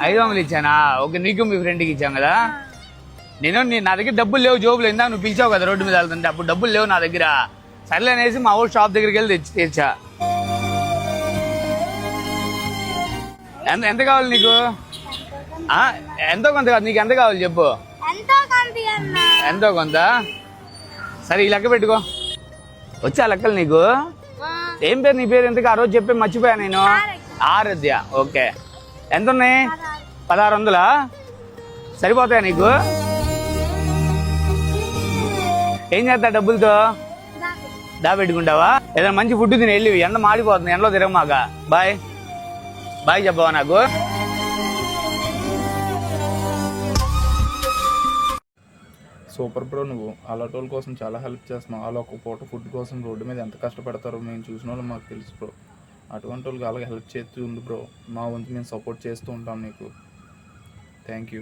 500 ఇచ్చానా? Okay, నీకు మీ ఫ్రెండ్కి ఇచ్చాం కదా. నా దగ్గర డబ్బులు లేవు జోబులు. ఇందాక నువ్వు పిలిచావు కదా రోడ్డు మీద వెళ్తుంటే, అప్పుడు డబ్బులు లేవు నా దగ్గర. సర్లే అనేసి మా ఊరు షాప్ దగ్గరికి వెళ్ళి తెచ్చా. ఎంత కావాలి నీకు? ఎంతో కొంత కాదు, నీకు ఎంత కావాలి చెప్పు. ఎంతో కొంత సరే, ఈ లెక్క పెట్టుకో. వచ్చా లెక్కలు నీకు? ఏం పేరు నీ పేరు? ఎందుకు ఆ రోజు చెప్పి మర్చిపోయా నేను. ఆరాధ్య. ఓకే, ఎంత ఉన్నాయి? 1600. సరిపోతాయా నీకు? ఏం చేస్తా డబ్బులతో? పెట్టుకుంటావా? ఏదైనా మంచి ఫుడ్ తిని వెళ్ళి. ఎండ మాడిపోతుంది, ఎండలో తిరగమాక. బాయ్ బాయ్ చెప్పవా నాకు? సూపర్ బ్రో, నువ్వు అలాంటి వాళ్ళ కోసం చాలా హెల్ప్ చేస్తున్నావు. అలా ఒక పూట ఫుడ్ కోసం రోడ్డు మీద ఎంత కష్టపడతారో మేము చూసిన వాళ్ళు మాకు తెలుసు బ్రో. అటువంటి వాళ్ళకి అలాగే హెల్ప్ చేస్తూ ఉంది బ్రో. మా వంతు మేము సపోర్ట్ చేస్తూ ఉంటాం నీకు. Thank you.